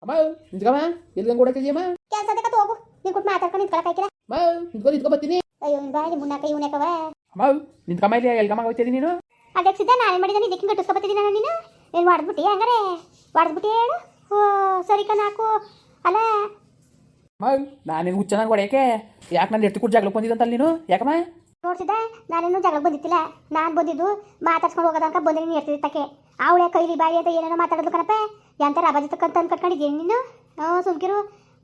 ಅಮ್ಮ ನಿಂತ್ಕಮ್ಮ ಎಲ್ಲಿ ಗಂಗೆ ಓಡಾಕ್ತಿದ್ಯಮ್ಮ. ಕೆಲಸ ಅದಕ್ಕೆ ಹೋಗು ನೀನು ಕೊಟ್ಟು ಮಾತಾಡ್ಕೊಂಡು ನಿಂತ್ಕೊಳಕಾಯ್ಕಿಲ್ಲ. ಅಮ್ಮ ನಿಂತ್ಕೊ ಬರ್ತೀನಿ. ಅಯ್ಯೋ ನಿನ್ ಬಾಯಿ ಮುನ್ನಾಕ ಇವನಕವ. ಅಮ್ಮ ನಿಂತ್ಕಮ್ಮ ಇಲ್ಲಿ ಎಲ್ಗಮ್ಮ ಹೋಗ್ತಿದ್ದೀನಿ ನೀನು. ಅದಕ್ಕೆ ಸಿದ್ಧ ನಾನೇನು ಮಾಡಿದ್ದಾನೆ ಇದಕ್ಕೆ ಗಟ್ಟಿಸ್ಕೊಬತ್ತಿದ್ದೀನಿ ನಾನು. ನೀನು ಏನು ಹೊಡೆದ್ಬಿಟ್ಟಿ ಹಂಗಾರೆ ಹೊಡೆದ್ಬಿಟ್ಟಿ ಹೇಳು. ಓ ಸರಿ ಕಣಾಕು ಅಲ್ಲ. ಅಮ್ಮ ನಾನೇನು ಹುಚ್ಚನಾಗ ಹೊಡೆಯಕ್ಕೆ ಯಾಕೆ ನಾನು ಎತ್ತು ಕೂಡ ಜಗಳಕ್ಕೆ ಬಂದಿದ್ದಂತಲ್ಲ ನೀನು ಯಾಕಮ್ಮ. ನೋಡ್ಸಿದ್ದ ನಾನೇನು ಜಗಳಕ್ಕೆ ಬಂದಿತ್ತಿಲ್ಲ. ನಾನು ಬಂದಿದ್ದು ಮಾತಾಡ್ಸ್ಕೊಂಡು ಹೋಗೋದಕ್ಕ ಬಂದಿನಿ ಇರ್ತಿದ್ದಕ್ಕೆ. ಅವಳೆ ಕೈಲಿ ಬಾಯಿ ಅಂತ ಏನೇನೋ ಮಾತಾಡೋದು ಕಣಪ್ಪ. ಎಂತ ರಬಾಜಿ ತಕ್ಕಂತ ಕಟ್ಕೊಂಡಿದ್ದೀನಿ ನೀನು. ಸುಮ್ಕಿರು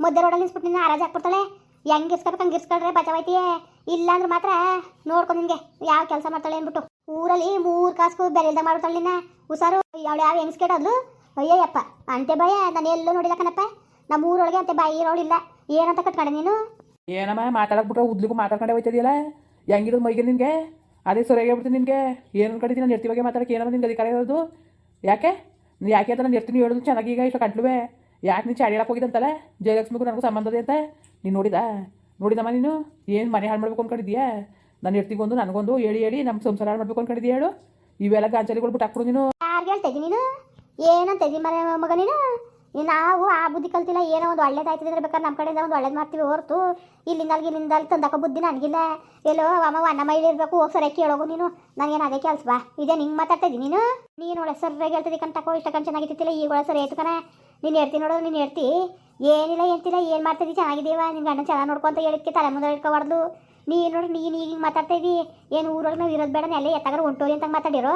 ಮಧ್ಯ ರೋಡಲ್ಲಿ ನಿಲ್ಸ್ಬಿಟ್ಟು ನಿನ್ನ ಆರಾಜ್ ಹಾಕ್ಬಿಡ್ತಾಳೆ. ಹೆಂಗೆ ಇರ್ಸ್ಕೊಬೇಕು ಹಂಗೆ ಇರ್ಸ್ಕೊಳ್ರೆ ಬಚಾವೈತಿಯೇ. ಇಲ್ಲ ಅಂದ್ರೆ ಮಾತ್ರ ನೋಡ್ಕೊಂಡು ನಿನಗೆ ಯಾವ ಕೆಲಸ ಮಾಡ್ತಾಳೆ ಅಂದ್ಬಿಟ್ಟು ಊರಲ್ಲಿ 3 ಕಾಸು ಬೆಲೆ ಇಲ್ದಂಗೆ ಮಾಡ್ಬಿಡ್ತಾಳೆ ನಿನ್ನ. ಹುಷಾರು ಅವಳು ಯಾವ ಹೆಂಗ್ಸ್ ಕೇಳೋದ್ಲು. ಅಯ್ಯಯ್ಯಪ್ಪ ಅಂತೆ ಭಯ ನಾನು ಎಲ್ಲೂ ನೋಡಿಲ್ಲ ಕಣಪ್ಪ. ನಮ್ಮ ಊರೊಳಗೆ ಅಂತೆ ಬಾಯಿ ಇರೋಳಿಲ್ಲ. ಏನಂತ ಕಟ್ಕೊಂಡೆ ನೀನು. ಏನಮ್ಮ ಮಾತಾಡಕ್ಬಿಟ್ರೆ ಉದ್ಲಿಗೂ ಮಾತಾಡ್ಕೊಂಡೆ ಹೋಯ್ತಿದೆಯಲ್ಲ. ಹೆಂಗಿರೋದು ಮೈಗೆ ನಿನಗೆ ಅದೇ ಸರಿಯಾಗಿ ಹೇಳ್ಬಿಡ್ತೀನಿ ನಿನಗೆ. ಏನು ಅನ್ಕೊಂಡಿದ್ದೀನಿ ನಾನು ಎರ್ತಿ ಬಗ್ಗೆ ಮಾತಾಡೋಕೆ ಏನಮ್ಮ ನಿನ್ಗೆ ಅಧಿಕಾರ ಇರೋದು. ಯಾಕೆ ಅಂತ ನಾನು ಎರ್ತೀನಿ ಹೇಳೋದು ಚೆನ್ನಾಗಿ. ಈಗ ಇಷ್ಟು ಕಂಟ್ಲುವೆ ಯಾಕೆ ನೀನು ಚಾಡಿ ಹೇಳಕ್ಕೆ ಹೋಗಿದ್ದಂತಲ್ಲ ಜಯಲಕ್ಷ್ಮಿಗೂ ನನಗೂ ಸಂಬಂಧದೆ ಅಂತ ನೀನು ನೋಡಿದಮ್ಮ ನೀನು. ಏನು ಮನೆ ಹಾಳು ಮಾಡ್ಬೇಕು ಅಂದ್ಕೊಂಡಿದ್ದೀಯಾ. ನಾನು ಎರ್ತಿಗೊಂದು ನನಗೊಂದು ಹೇಳಿ ನಮ್ಮ ಸಂಸಾರ ಹಾಳು ಮಾಡ್ಬೇಕು ಅಂದ್ಕೊಂಡಿದ್ದೀಯ ಹೇಳು. ಇವೆಲ್ಲ ಗಾಂಚಲಿಗಳು ಬಿಟ್ಟು ಹಾಕ್ಬಿಡು ನೀನು. ಯಾರು ಹೇಳ್ತಾ ಇದ್ದೀನಿ ನೀನು. ಏನಂತ ಇದ್ದೀನಿ ಮಗ ನೀನು. ನಾವು ಆ ಬುದ್ಧಿ ಕಲ್ತಿಲ್ಲ. ಏನೋ ಒಂದು ಒಳ್ಳೇದಾಯ್ತದೆ ಬೇಕಾದ್ರೆ ನಮ್ಮ ಕಡೆಯಿಂದ ಒಂದು ಒಳ್ಳೇದು ಮಾಡ್ತೀವಿ ಹೊರತು ಇಲ್ಲಿಂದ ತಂದಕ ಬುದ್ಧಿ ನನಗಿಲ್ಲ. ಎಲ್ಲೋ ಅಮ್ಮ ಅನ್ನ ಮೈಲಿ ಇರಬೇಕು ಹೋಗಿ ಸರಿಯಾಗಿ ಕೇಳೋಗು ನೀನು. ನನಗೇನು ಅದೇ ಕೆಲಸ ಬಾ ಇದೇ ನಿಂಗೆ ಮಾತಾಡ್ತಾ ಇದ್ದೀನಿ ನೀನು ಒಳ್ಳೆ ಸರಿಯಾಗಿ ಹೇಳ್ತಿದ್ದಿ ಕಣ್ತಕೋ. ಇಷ್ಟ ಕಣ್ ಚೆನ್ನಾಗಿತ್ತಿಲ್ಲ ಈಗ ಒಳ್ಳೆ ಸರಿ ಆಯ್ತು ಕಣ. ನೀನು ಹೇಳ್ತಿ ನೋಡೋದು ನೀನು ಹೇಳ್ತಿ ಏನಿಲ್ಲ ಎಂತಿಲ್ಲ ಏನು ಮಾಡ್ತಿದ್ದಿ ಚೆನ್ನಾಗಿದ್ದೀವ ನಿನ್ನ ಗಂಡ ಚೆನ್ನಾಗಿ ನೋಡ್ಕೊಂತ ಹೇಳಿಕ್ಕೆ ತಲೆ ಮುಂದೆ ಇಟ್ಕೊಬಾರ್ದು. ನೀನು ನೋಡಿ ನೀನು ಈಗ ಮಾತಾಡ್ತಾ ಇದ್ದಿ. ಏನು ಊರೊಳಗೆ ನಾವು ಇರೋದು ಬೇಡ ಎಲ್ಲ ಎತ್ತಾಗ ಹೊಂಟೋರಿ ಅಂತ ಮಾತಾಡಿರೋ.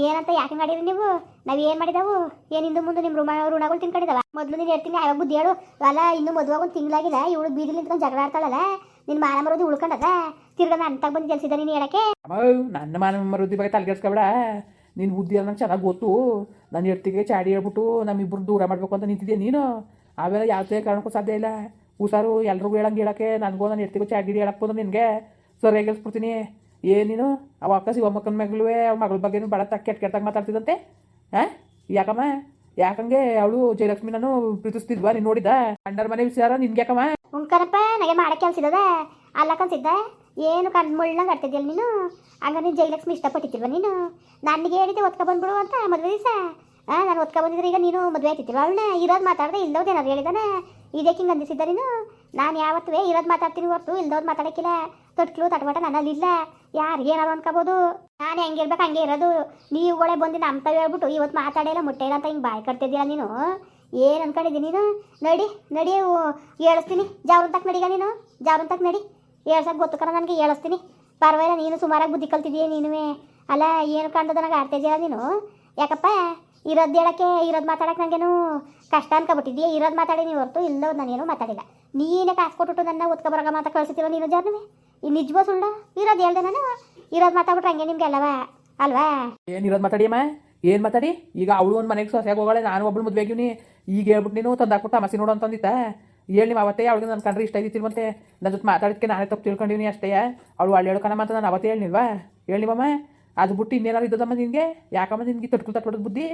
ಏನಂತ ಯಾಕೆ ಮಾಡಿರಿ ನೀವು. ನಾವು ಏನು ಮಾಡಿದೆವು. ಏನು ಹಿಂದೆ ಮುಂದೆ ನಿಮ್ಮ ಋಣಗಳು ತಿನ್ಕೊಂಡಿದ್ದಾವ. ಮೊದಲು ನೀನು ಹೇಳ್ತೀನಿ ಯಾವಾಗ ಬುದ್ಧಿ ಹೇಳು. ಅಲ್ಲ ಇನ್ನೂ ಮದುವಾಗ ಒಂದು ತಿಂಗಳಾಗಿಲ್ಲ ಇವಳು ಬೀದಿಲಿ ನಿಂತ್ಕೊಂಡು ಜಗಳ ಆಡ್ತಾಳಲ್ಲ. ನಿನ್ನ ಮಾನ ಮರೋದು ಉಳ್ಕೊಂಡದ ತಿರ್ಗ ನಾನು ತಗ ಬಂದು ಕೆಲಸಿದ್ದ ನೀನು ಹೇಳಕ್ಕೆ. ನನ್ನ ಮಾನ ಮರುದಿ ಬಗ್ಗೆ ತಲೆಗೆಡ್ಸ್ಕೊಬೇಡ. ನಿನ್ನ ಬುದ್ಧಿ ನಂಗೆ ಚೆನ್ನಾಗಿ ಗೊತ್ತು. ನನ್ನ ಎರ್ತಿಗೆ ಚಾಡಿ ಹೇಳ್ಬಿಟ್ಟು ನಮ್ಮಿಬ್ಬರು ದೂರ ಮಾಡಬೇಕು ಅಂತ ನಿಂತಿದ್ದೆ ನೀನು. ಅವೆಲ್ಲ ಯಾವುದೇ ಕಾರಣಕ್ಕೂ ಸಾಧ್ಯ ಇಲ್ಲ. ಹುಷಾರು ಎಲ್ರಿಗೂ ಹೇಳಂಗೆ ಹೇಳಕ್ಕೆ ನನಗೂ ನನ್ನ ಎರ್ತಿಗೂ ಚಾಡಿ ಹೇಳಕ್ಕೆ ಬಂದು ನಿನಗೆ ಸರಿಯಾಗಿ ಹೇಳ್ಸ್ಬಿಡ್ತೀನಿ. ಏನೇನು ಅವ ಅಕ್ಕ ಶಿವಮ್ಮಕ್ಕನ ಮಗಳುವೆ ಅವ್ಳ ಮಗಳ ಬಗ್ಗೆನೂ ಭಾಳ ಕೆಟ್ಟಾಗಿ ಮಾತಾಡ್ತಿದ್ದಂತೆ. ಯಾಕಮ್ಮ ಯಾಕಂಗೆ ಅವಳು ಜಯಲಕ್ಷ್ಮಿ ನಾನು ಪ್ರೀತಿಸ್ತಿದ್ವಾ ನೀನು ನೋಡಿದ ಕಂಡರ ಮನೆ ವಿಚಾರ ನಿನ್ಗೆ ಯಾಕಮ್ಮ. ಉಂಕನಪ್ಪ ನನಗೆ ಮಾಡಕ್ಕೆ ಕೆಲಸಿದ್ದದ ಅಲ್ಲ ಕನ್ಸಿದ್ದ. ಏನು ಕಣ್ಣು ಮುಳ್ಳಂಗೆ ಆಡ್ತಿದ್ಯಲ್ಲ ನೀನು. ಹಂಗ ನೀನು ಜಯಲಕ್ಷ್ಮಿ ಇಷ್ಟಪಟ್ಟಿತ್ತಿಲ್ವ ನೀನು. ನನಗೆ ಹೇಳಿದ್ದೆ ಒತ್ಕೊ ಬಂದ್ಬಿಡು ಅಂತ ಮದುವೆ ದಿವಸ. ನಾನು ಒತ್ಕೊ ಬಂದಿದ್ರೆ ಈಗ ನೀನು ಮದುವೆ ಆಯ್ತಿತ್ತಿಲ್ವ ಅವಳನ್ನ. ಇರೋದು ಮಾತಾಡ್ದೆ ಇಲ್ದವ್ದು ಏನಾದ್ರು ಹೇಳಿದಾನೆ ಇದಕ್ಕೆ ಹಿಂಗೆ ಅಂದಿಸಿದ್ದ ನೀನು. ನಾನು ಯಾವತ್ತೂ ಇರೋದು ಮಾತಾಡ್ತೀನಿ ಹೊರತು ಇಲ್ದವ್ದು ಮಾತಾಡೋಕ್ಕಿಲ್ಲ. ತೊಟ್ಲು ತಟವಾಟ ನನ್ನಲ್ಲಿಲ್ಲ. ಯಾರಿಗೆ ಏನಾದ್ರು ಅನ್ಕೋಬೋದು. ನಾನು ಹೆಂಗಿರ್ಬೇಕು ಹಂಗೆ ಇರೋದು. ನೀವುಗಳೇ ಬಂದು ನಮ್ಮ ಹೇಳ್ಬಿಟ್ಟು ಇವತ್ತು ಮಾತಾಡಿಲ್ಲ ಮುಟ್ಟೆ ಇಲ್ಲ ಅಂತ ಹಿಂಗೆ ಬಾಯಿ ಕಟ್ತಿದ್ದೀರ ನೀನು. ಏನು ಅನ್ಕೊಂಡಿದ್ದೀನಿ ನೀನು. ನಡಿ ಹೇಳಿಸ್ತೀನಿ ಜಾವ್ರಂತಕ್ಕೆ ನಡಿಗ ನೀನು. ಜಾವ್ರಂತಕ್ಕೆ ನಡಿ ಹೇಳ್ಸಕ್ಕೆ ಗೊತ್ತು ಕಣ ನನಗೆ ಹೇಳಿಸ್ತೀನಿ. ಪರವಾಗಿಲ್ಲ ನೀನು ಸುಮಾರಾಗಿ ಬುದ್ಧಿ ಕಲ್ತಿದ್ದೀಯ ನೀನುವೇ. ಅಲ್ಲ ಏನು ಕಾಣ್ತದ ನನಗೆ ಆಡ್ತಾ ಇದೆಯಲ್ಲ ನೀನು. ಯಾಕಪ್ಪ ಇರೋದು ಹೇಳೋಕ್ಕೆ ಇರೋದು ಮಾತಾಡೋಕೆ ನನಗೇನು ಕಷ್ಟ ಅನ್ಕೊಬಿಟ್ಟಿದ್ದೀಯ. ಇರೋದು ಮಾತಾಡಿ ನೀವು ಹೊರತು ಇಲ್ಲೋದು ನಾನೇನು ಮಾತಾಡಿಲ್ಲ. ನೀನೇ ಕಾಸು ಕೊಟ್ಬಿಟ್ಟು ನನ್ನ ಒತ್ಕೊ ಬರೋಗ ಮಾತಾ ಕಳಿಸ್ತೀವ ನೀನು ಜಾರ್ನವೇ. ಈ ನಿಜವೋ ಸುಳ್ಳ ಇರೋದು ಹೇಳ್ದೆ ನಾನು. ಇರೋದು ಮಾತಾಡ್ಬಿಟ್ರೆ ಹಂಗೆ ನಿಮ್ಗೆ ಅಲ್ಲವಾ ಅಲ್ವಾ. ಏನು ಇರೋದು ಮಾತಾಡಿಯಮ್ಮ ಏನು ಮಾತಾಡಿ. ಈಗ ಅವಳು ಒಂದು ಮನೆಗೆ ಸೊಸೆಯಾಗಿ ಹೋಗೋಳೆ ನಾನು ಒಬ್ಬಳು ಮದುವೆ ಆಗಿವ್ನಿ. ಈಗ ಹೇಳ್ಬಿಟ್ಟು ನೀನು ತಂದಾಕ್ಬಿಟ್ಟು ತಮಸಿ ನೋಡು ಅಂತಂದಿತ್ತ. ಹೇಳಿ ನೀವು ಅವತ್ತೇ ಅವಳಿಗೆ ನನ್ನ ಕಂಡ್ರೆ ಇಷ್ಟ ಇದ್ದಿತ್ತಿಲ್ವಂತೆ. ನನ್ನ ಜೊತೆ ಮಾತಾಡೋದಕ್ಕೆ ನಾನೇ ತಪ್ಪು ತಿಳ್ಕೊಂಡಿವ್ನಿ ಅಷ್ಟೇ. ಅವಳು ಒಳ್ಳೆ ಹೇಳ್ಕಣಮ್ಮ ಅಂತ ನಾನು ಅವತ್ತೇ ಹೇಳಿಲ್ವಾ. ಹೇಳಿ ಮಮ್ಮ ಅದು ಬಿಟ್ಟು ಇನ್ನೇನಾರು ಇದ್ದದಮ್ಮ ನಿನಗೆ. ಯಾಕಮ್ಮ ನಿನಗೆ ತಟ್ಕೊಳೋದು ಬುದ್ಧಿ.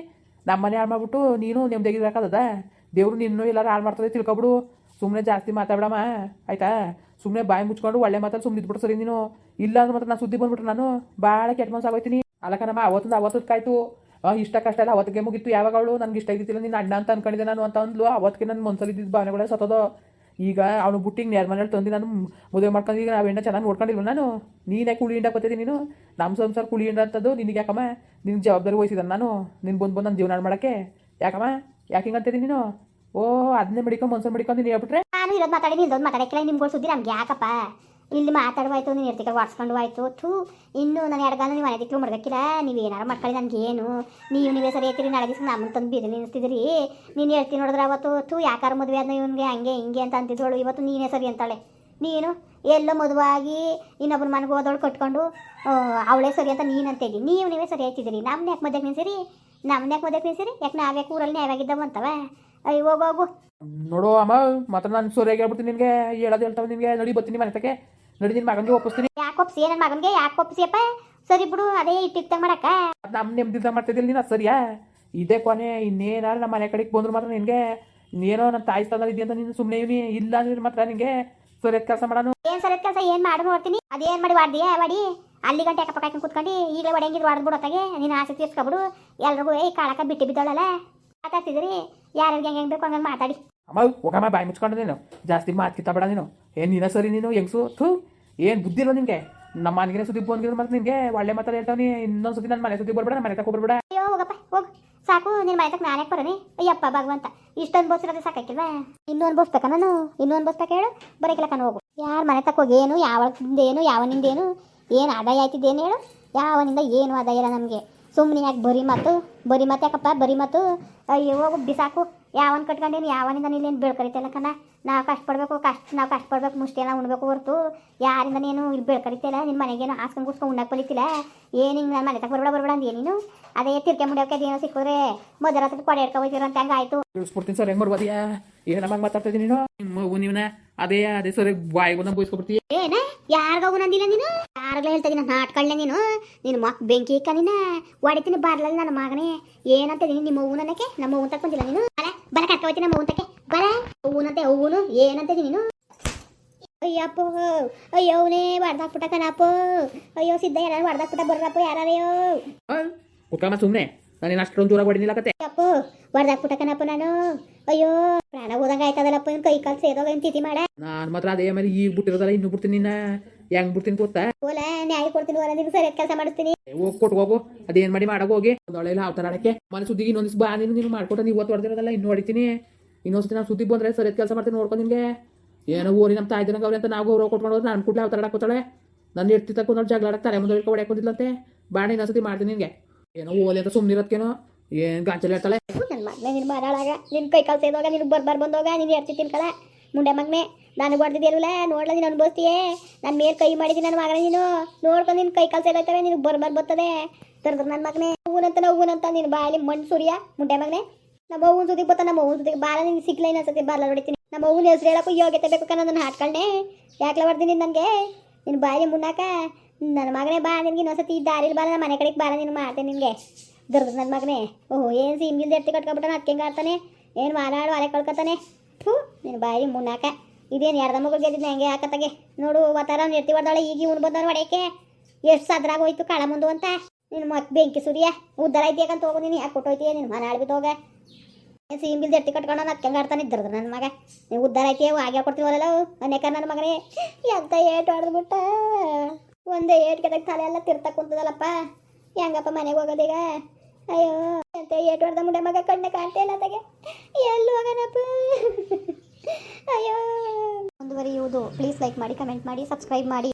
ನಮ್ಮ ಮನೆ ಹಾಳು ಮಾಡ್ಬಿಟ್ಟು ನೀನು ನೆಮ್ಮದಿಯಾಗಿರಕ್ಕದ. ದೇವ್ರು ನಿನ್ನೂ ಎಲ್ಲರೂ ಹಾಳು ಮಾಡ್ತದೆ ತಿಳ್ಕೊಬಿಡು. ಸುಮ್ಮನೆ ಜಾಸ್ತಿ ಮಾತಾಡಮ್ಮ ಆಯಿತಾ. ಸುಮ್ಮನೆ ಬಾಯಿ ಮುಚ್ಕೊಂಡು ಒಳ್ಳೆ ಮಾತಾಡಿ ಸುಮ್ಮನೆ ಇದ್ಬಿಟ್ಟು ಸರಿ ನೀನು. ಇಲ್ಲ ಅಂದ್ರೆ ಮಾತ್ರ ನಾನು ಸುದ್ದಿ ಬಂದ್ಬಿಟ್ರೆ ನಾನು ಭಾಳ ಕೆಟ್ಟ ಮನಸ್ಸು ಆಗೋಯ್ತೀನಿ. ಅಲ್ಲಕನಮ್ಮ ಅವತ್ತಕ್ಕಾಯ್ತು. ಇಷ್ಟ ಕಷ್ಟ ಎಲ್ಲ ಅವತ್ತಿಗೆ ಮುಗಿತ್ತು. ಯಾವಾಗ ಅವಳು ನನಗೆ ಇಷ್ಟ ಆಗಿದ್ದಿಲ್ಲ ನೀನು ಅಣ್ಣ ಅಂತ ಅನ್ಕೊಂಡಿದ್ದೆ ನಾನು ಅಂತ ಅಂದ್ಲು. ಅವತ್ತಿಗೆ ನನ್ನ ಮನಸ್ಸಲ್ಲಿ ಇದ್ದಿದ್ದು ಭಾವನೆಗಳೇ ಸತ್ತೋದು. ಈಗ ಅವನು ಬುಟ್ಟಿಗೆ ನೇರ ಮನೇಲಿ ತಂದು ನಾನು ಮದುವೆ ಮಾಡ್ಕೊಂಡು ಈಗ ನಾವು ಹೆಣ್ಣ ಚೆನ್ನಾಗಿ ನೋಡ್ಕೊಂಡಿಲ್ವ ನಾನು. ನೀನೇ ಕುಳಿ ಹಿಂಡ ಬರ್ತಿದ್ದೀನಿ ನೀನು. ನಮ್ಮ ಸಂಸಾರ ಕುಳಿ ಹಿಂಡ ಅಂತದ್ದು ನಿನಗೆ ಯಾಕಮ್ಮ. ನಿನ್ಗೆ ಜವಾಬ್ದಾರಿ ವಹಿಸಿದ ನಾನು. ನಿನ್ನ ಬಂದು ನನ್ನ ಜೀವನ ಮಾಡೋಕ್ಕೆ ಯಾಕಮ್ಮ ಯಾಕೆ ಹಿಂಗೆ ಅಂತಿದ್ದೀನಿ ನೀನು. ಅದನ್ನೇ ಮಡಿಕೊಂಡು ಮನ್ಸನ್ನು ಮಡಿಕೊಂಡು ನೀನು ಹೇಳ್ಬಿಟ್ರೆ ನಾನು ಇರೋದು ಮಾತಾಡಿ ಇಲ್ದೋದು ಮಾತಾಡೋಕ್ಕಿಲ್ಲ. ನಿಮ್ಗಳು ಸುದ್ದಿ ನಮ್ಗೆ ಯಾಕಪ್ಪ. ಇಲ್ಲಿ ಮಾತಾಡುವಾಯ್ತು ನೀನು ಎರ್ತಿಕ ವಾಡ್ಸ್ಕೊಂಡು ಆಯಿತು. ಇನ್ನೂ ನಾನು ಎಡಗಾಲ ನೀವು ಮನೆ ದಿಕ್ಕಲು ಮಡಗಕ್ಕಿಲ್ಲ. ನೀವು ಏನಾರು ಮಾಡ್ಕೊಳ್ಳಿ ನನಗೇನು. ನೀವೇ ಸರಿ ಐತಿರಿ. ನಾಳೆ ದಿವಸ ನಮ್ಮನ್ನು ತಂದು ಬೀದಿ ನಿಲ್ಲಿಸ್ತಿದ್ರಿ. ನೀನು ಹೇಳ್ತೀನಿ ನೋಡಿದ್ರೆ ಅವತ್ತು ಯಾಕಾರ ಮದುವೆ ಆದ ಇವನಿಗೆ ಹಂಗೆ ಹಿಂಗೆ ಅಂತ ಅಂತಿದ್ದೋಳು. ಇವತ್ತು ನೀನೇ ಸರಿ ಅಂತಾಳೆ. ನೀನು ಎಲ್ಲೋ ಮದುವಾಗಿ ಇನ್ನೊಬ್ಬನ ಮನೆಗೆ ಹೋದವಳು ಕಟ್ಕೊಂಡು ಅವಳೇ ಸರಿ ಅಂತ ನೀನು ಅಂತೇಳಿ ನೀವೇ ಸರಿ ಆಯ್ತಿದ್ದೀರಿ. ನಮ್ಮನ್ನ ಯಾಕೆ ಮದುವೆಗೆ ನಿಲ್ಸಿರಿ. ಯಾಕೆ ನಾವ್ಯಾಕೆ ಊರಲ್ಲಿ ನ್ಯಾಯವಾಗಿದ್ದಾವ ಅಂತವ. ಅಯ್ಯ ಹೋಗು ನೋಡು ಅಮ್ಮ ಮಾತ್ರ ನಾನು ಸರಿಯಾಗಿ ಹೇಳ್ಬಿಡ್ತೀನಿ ನಿನಗೆ. ಹೇಳೋದು ಹೇಳ್ತಾವೆ ನಿನಗೆ. ನಡಿ ಬರ್ತೀನಿ ಮನೆ ತಕ್ಕೆ. ನಡಿ ನಿನ್ನ ಮಗನಿಗೆ ಒಪ್ಪಿಸ್ತೀನಿ. ಯಾಕೆ ಒಪ್ಸಿ ನನ್ನ ಮಗನಿಗೆ ಯಾಕೆ ಒಪ್ಸಿಯಪ್ಪ. ಸರಿ ಬಿಡು ಅದೇ ಇಟ್ಟಿತ್ತ ಮಾಡಕ್ಕ. ನಮ್ಮ ನೆಮ್ಮದಿದ್ದ ಮಾಡ್ತಿದ್ದಿಲ್ಲ ನೀನು. ಸರಿಯಾ ಇದೇ ಕೊನೆ. ಇನ್ನೇನಾರು ನಮ್ಮ ಮನೆ ಕಡೆಗೆ ಬಂದ್ರು ಮಾತ್ರ ನಿನಗೆ ಇನ್ನೇನೋ ನನ್ನ ತಾಯಿ ಸ್ಥಾನದಲ್ಲಿ ಇದೆಯಂತ ನೀನು ಸುಮ್ಮನೆ ಇವನಿ. ಇಲ್ಲ ಅಂದ್ರೆ ಮಾತ್ರ ನಿನಗೆ ಸರಿಯಾದ ಕೆಲಸ ಮಾಡೋಣ. ಏನು ಸರಿಯಾದ ಕೆಲಸ ಏನು ಮಾಡಿ ನೋಡ್ತೀನಿ. ಅದೇನು ಮಾಡಿ ವಾಡ್ದಿಯಾ ವಾಡಿ ಅಲ್ಲಿ ಗಂಟೆ ಅಕ್ಕಪ್ಪ ಕಾಯ್ಕೊಂಡು ಕೂತ್ಕೊಂಡು ಈಗಲೇ ಒಡೆಯಂಗಿದ್ದು ವಾಡ್ದು ಬಿಡೋತ್ತಾಗೆ ನೀನು ಆಸೆ ತೀರ್ಸ್ಕೊಬಿಡು. ಎಲ್ರಿಗೂ ಈ ಕಾಳಕ ಬಿಟ್ಟು ಬಿದ್ದಾಳಲ್ಲ ಮಾತಾಡ್ತಿದ್ರಿ ಯಾರಿಗೆ ಹೆಂಗೆ ಬೇಕು ಹಂಗೆ ಮಾತಾಡಿ. ಅಮ್ಮ ಹೋಗಮ್ಮ ಬಾಯಿ ಮುಚ್ಕೊಂಡು ನೀನು ಜಾಸ್ತಿ ಮಾತು ಕಿತ್ತಬೇಡ ನೀನು. ಏನು ನೀನ ಸರಿ ನೀನು ಹೆಂಗ್ಸು ಥೂ ಏನು ಬುದ್ಧಿ ಇಲ್ಲ ನಿನಗೆ. ನಮ್ಮ ಮನೆಗೆ ಸುದ್ದಿ ಬಂದಿರೋ ಮತ್ತೆ ನಿನಗೆ ಒಳ್ಳೆ ಮಾತಾಡಿ ಹೇಳ್ತಾವೆ. ಇನ್ನೊಂದು ಸತಿ ನನ್ನ ಮನೆ ಸುದ್ದಿ ಬರ್ಬೇಡ, ನನ್ನ ಮನೆ ತಗೋ ಬರ್ಬೇಡ. ಅಯ್ಯೋ ಹೋಗಪ್ಪ ಹೋಗು ಸಾಕು, ನಿನ್ನ ಮನೆ ತಕ್ಕ ನಾನೇ ಬರೋನಿ. ಅಯ್ಯಪ್ಪ ಭಗವಂತ ಇಷ್ಟೊಂದು ಬೋಸಿರೋದು ಸಾಕಾಕಿಲ್ವಾ? ಇನ್ನೂ ಅನ್ಬೋಸ್ಬೇಕಾ ನಾನು? ಇನ್ನೂ ಅನ್ಬೋಸ್ಬೇಕಾ ಹೇಳು? ಬರೋಕಿಲ್ಲ ಕಣ ಹೋಗು. ಯಾರ ಮನೆ ತಕ್ಕ ಹೋಗಿ ಏನು ಯಾವನಿಂದೇನು ಯಾವನಿಂದೇನು ಏನು ಆದಾಯ ಆಯ್ತಿದ್ದೇನು ಹೇಳು? ಯಾವನಿಂದ ಏನು ಆದಾಯ ಇಲ್ಲ ನಮಗೆ. ಸುಮ್ಮನೆ ಯಾಕೆ ಬರಿ ಮಾತು ಯಾಕಪ್ಪ ಬರಿ ಮಾತು? ಅಯ್ಯೋ ಹೋಗು ಬಿಸಾಕು. ಯಾವನ್ ಕಟ್ಕೊಂಡೇನು ಯಾವನಿಂದ ನೀನೇನು ಬೆಳ್ಕರಿತಲ್ಲ ಕಣ. ನಾವು ಕಷ್ಟಪಡ್ಬೇಕು, ನಾವು ಕಷ್ಟಪಡ್ಬೇಕು, ಮುಷ್ಟಿ ಎಲ್ಲ ಉಣ್ಬೇಕು ಹೊರತು ಯಾರಿಂದ ನೀನು ಇಲ್ಲಿ ಬೆಳ್ಕರಿತಿಲ್ಲ. ನಿನ್ನ ಮನೆಗೇನು ಹಾಸ್ಕೊಂಡು ಕೂಸ್ಕೊಂಡು ಉಣ್ಣಕ್ಕೆ ಬಲಿತಿಲ್ಲ. ಏನು ಹಿಂಗೆ ನನ್ನ ಮನೆ ತಕ್ಕ ಬರ್ಬೇಡ ಅಂದೇ ನೀನು? ಅದೇ ತಿರ್ಕೆ ಮುಡಿಯೋಕೆ ಅದೇನೋ ಸಿಕ್ಕಿದ್ರೆ ಮಧ್ಯರಾತ್ರಿ ಕೊಡೆ ಹಿಡ್ಕೊ ಹೋಗ್ತೀರ ಅಂತ ಹಂಗೆ ಆಯಿತು. ತಿಳಿಸ್ಬಿಡ್ತೀನಿ ಸರ್, ಹೆಂಗೆ ಮಾಡ್ಬೋದಿಯಾ? ಏನಮ್ಮ ಮಾತಾಡ್ತಾ ಇದ್ದೀನಿ ನೀನು? ನೀವನ ಅದೇ ಸರಿ ಬಾಯಿಗೆ ಬೂಸ್ಕೊಬಿಡ್ತೀಯ. ಏನ ಯಾರಿಗೂ ನಂದಿಲ್ಲ ನೀನು? ಯಾರಿಗೂ ಹೇಳ್ತಾ ಇದೀನಿ ನಾಟ್ಕೊಳ್ಳೆ ನೀನು ಮಕ್ ಬೆಂಕಿ ಇಕ್ಕ ನಿನ್ನ ಹೊಡಿತೀನಿ ಬಾರ್ಲಲ್ಲಿ ನನ್ನ ಮಗನೇ. ಏನಂತ ಇದೀನಿ ನಿಮ್ಮ ಹೂವು ನನಗೆ? ನಮ್ಮ ಹೂವು ತಕ್ಕೊಂತಿಲ್ಲ ನೀನು? ಬಲ ಕರ್ಕೋಯ್ತೀನಿ ನಮ್ಮ ಹೂವು ತಕ್ಕೆ ಬಲ ಹೂವನಂತೆ ಹೂವುನು ಏನಂತ ಇದೀನಿ ನೀನು? ಅಯ್ಯಪ್ಪ ಅಯ್ಯೋನೇ ಹೊಡೆದಾಕ್ಬಿಟ್ಟ ಕಣಪ್ಪ. ಅಯ್ಯೋ ಸಿದ್ಧ ಯಾರು ಹೊಡೆದಾಕ್ಬಿಟ್ಟ ಬರ್ರಪ್ಪ ಯಾರ್ಯಾರೆಯೋ. ಕುತ್ಕಮ್ಮ ಸುಮ್ಮನೆ, ನಾನೇನು ಅಷ್ಟೊಂದು ದೂರ ಹೊಡಿನಿಲ್ಲ ಕತೆ. ಅಪ್ಪ ಹೊಡೆದಾಕ್ಬಿಟ್ಟ ಕಣಪ್ಪ ನಾನು. ಅಯ್ಯೋ ಪ್ರಾಣ ಹೋದಂಗೆ ಆಯ್ತದಲ್ಲಪ್ಪ ಇನ್ನು ಕೈ ಕಾಲು ಸೇದೋಗ ಏನು ತಿಥಿ ಮಾಡ. ನಾನು ಮಾತ್ರ ಅದೇ ಮೇಲೆ ಈಗ ಬಿಟ್ಟಿರೋದಲ್ಲ, ಇನ್ನೂ ಬಿಡ್ತೀನಿ ನಿನ್ನ. ಹೆಂಗ್ ಬಿಡ್ತೀನಿ ಗೊತ್ತಾ? ಓಲ ನ್ಯಾಯ ಕೊಡ್ತೀನಿ, ಓಲ ನಿಮ್ಗೆ ಸರಿಯಾದ ಕೆಲಸ ಮಾಡಿಸ್ತೀನಿ. ಹೋಗಿ ಕೊಟ್ಟು ಹೋಗು, ಅದೇನು ಮಾಡಿ ಮಾಡಕ್ಕೆ ಹೋಗಿ ಒಂದೊಳ್ಳೆ ಹಾವ್ತಾರ ಆಡಕ್ಕೆ. ಮನೆ ಸುದ್ದಿಗೆ ಇನ್ನೊಂದಿಸ್ ಬಾ ನೀನು ಮಾಡ್ಕೊಟ್ಟು ನೀವು ಇವತ್ತು ಹೊಡೆದಿರೋದಲ್ಲ ಇನ್ನೂ ಹೊಡಿತೀನಿ. ಇನ್ನೊಂದ್ಸತಿ ನಾವು ಸುದ್ದಿ ಬಂದರೆ ಸರಿಯಾದ ಕೆಲಸ ಮಾಡ್ತೀನಿ ನೋಡ್ಕೊಂಡು ನಿಮಗೆ. ಏನೋ ಓರಿ ನಮ್ಮ ತಾಯಿ ದಿನಕ್ಕೆ ಅವ್ರೆ ಅಂತ ನಾವು ಗೌರವ ಕೊಟ್ಕೊಂಡು ಹೋದ್ರೆ ನಾನು ಕೂಡಲೇ ಹಾವ್ತಾರ ಆಡಕ್ಕೋತಾಳೆ. ನಾನು ಇರ್ತಿ ತಕ್ಕೊಂಡು ಜಗಳ ಆಡಕ್ಕೆ ತಲೆ ಮುಂದೆ ಹೊಡ್ಕೊಂಡು ಹೊಡ್ಯಾಕೊಂಡಿದ್ಲಂತೆ. ಬಾಣ ಇನ್ನೊಂದ್ಸತಿ ಮಾಡ್ತೀನಿ ನಿನಗೆ. ಏನೋ ಓಲಿ ಅಂತ ಸುಮ್ಮನಿರೋದಕ್ಕೇನೋ ಏನು ಗಾಂಚಲಿ ಹೇಳ್ತಾಳೆ. ನನ್ನ ಮಗನೇ ನಿನ್ನ ಮಾರಾಳಾಗ ನಿನ್ನ ಕೈ ಕಾಲು ಸೇದೋಗ ನಿನಗೆ ಬಂದೋಗ ನೀನು ಎರ್ತಿ ತಿನ್ಕಳ ಮುಂಡೆ ಮಗನೇ. ನಾನು ಹೊಡೆದಿದ್ದೀರಲ್ಲ ನೋಡ್ಲ ನೀನು ಅನ್ಬೋಸ್ತೀಯೇ. ನನ್ನ ಮೇಲೆ ಕೈ ಮಾಡಿದ್ದೀನಿ ನನ್ನ ಮಗನೇ. ನೀನು ನೋಡ್ಕೊಂಡು ನಿನ್ನ ಕೈ ಕಾಲು ಸೇದೋಯ್ತವೆ, ನಿನಗೆ ಬರ್ತದೆ ತರ್ದ್ರ ನನ್ನ ಮಗನೇ. ಹೂವನಂತ ನಿನ್ನ ಬಾಯಲ್ಲಿ ಮಣ್ಣು ಸುರಿಯ ಮುಂಡೆ ಮಗನೇ. ನಮ್ಮ ಹೂವಿನ ಸುದ್ದಿಗೆ ಬರ್ತಾ ನಮ್ಮ ಹೂವಿನ ಸುದ್ದಿಗೆ ಬಾಲ ನಿನ್ಗೆ ಸಿಕ್ಲ ಇನ್ನೊಂದ್ಸತಿ ಬಾಲ ಹೊಡಿತೀನಿ. ನಮ್ಮ ಹೂವಿನ ಹೆಸರು ಹೇಳಕ್ಕೂ ಯೋಗ್ಯತೆ ಬೇಕು ಕಣ. ನನ್ನ ಹಾಟ್ಕೊಂಡೆ ಯಾಕೆ ಹೊಡ್ತೀನಿ ನನಗೆ ನಿನ್ನ ಬಾಯಲ್ಲಿ ಮುನ್ನಾಕ ನನ್ನ ಮಗನೇ. ಬಾ ನಿನಗೆ ಇನ್ನೊಂದ್ಸತಿ ದಾರಿಲಿ ಬಾಲ ನಮ್ಮ ಮನೆ ಕಡೆಗೆ ಬಾಲ ನೀನು ಮಾಡ್ತೇನೆ ನಿನಗೆ ದರ್ದ ನನ್ನ ಮಗನೇ. ಓಹೋ ಏನು ಸೀಮ್ಗಿಲ್ದ ಎತ್ತಿ ಕಟ್ಕೊಬಿಟ್ಟಾನ ಅದಕ್ಕೆ ಹೆಂಗೆ ಆಡ್ತಾನೆ, ಏನು ಮಾರಾಡು ಅಲೆ ಕಳ್ಕೊತಾನೆ. ಥೂ ನಿನ್ನ ಬಾಯಿ ಮುನ್ನಾಕ. ಇದೇನು ಎರ್ದ ಮಗಳು ಗೆದ್ದಿದ್ನ ಹೆಂಗೆ ಹಾಕತ್ತಾಗೆ ನೋಡು. ಒತ್ತಾರ ಅವ್ನು ಎತ್ತಿ ಹೊಡೆದಾಳೆ ಈಗ ಇವ್ನು ಬಂದವ್ನು ಹೊಡೆಯಕ್ಕೆ. ಎಷ್ಟು ಸದ್ರಾಗ ಹೋಯ್ತು ಕಾಳ ಮುಂದು ಅಂತ. ನಿನ್ನ ಮತ್ತೆ ಬೆಂಕಿ ಸುರಿಯ ಉದ್ದಾರ ಐತಿ ಯಾಕಂತ ಹೋಗು ನೀನು. ಯಾಕೆ ಕೊಟ್ಟೋಯ್ತೀಯ ನಿನ್ನ ಮನೆ ಆಳ್ಬಿಟ್ಟು ಹೋಗ. ಏನು ಸೀಮ್ಗಿಲ್ದ ಎತ್ತಿ ಕಟ್ಕೊಂಡು ಅದಕ್ಕೆ ಹೆಂಗೆ ಆಡ್ತಾನೆ ಇದ್ದರ್ದು ನನ್ನ ಮಗ. ನೀವು ಉದ್ದಾರ ಐತಿ ಹಾಗೆ ಕೊಡ್ತೀವಲ್ಲ ಅನೇಕ ನನ್ನ ಮಗನೇ. ಎಂತ ಏಟು ಹೊಡೆದ್ಬಿಟ್ಟ. ಒಂದೇ ಏಟ್ಗೆದಾಗ ತಲೆ ಎಲ್ಲ ತಿರ್ತಾ ಕುಂತದಲ್ಲಪ್ಪ. ಹೆಂಗಪ್ಪ ಮನೆಗೆ ಹೋಗೋದೀಗ? ಅಯ್ಯೋ ಅಂತ ಏಟು ಹೊಡೆದ ಮುಂಡೆ ಮಗ ಕಣ್ಣೆ ಕಾಣ್ತಾ ಇಲ್ಲ ತಗೆ ಎಲ್ಲಿ ಹೋಗೋಣಪ್ಪ. ಅಯ್ಯೋ ಮುಂದುವರಿಯುವುದು. ಪ್ಲೀಸ್ ಲೈಕ್ ಮಾಡಿ, ಕಮೆಂಟ್ ಮಾಡಿ, ಸಬ್ಸ್ಕ್ರೈಬ್ ಮಾಡಿ.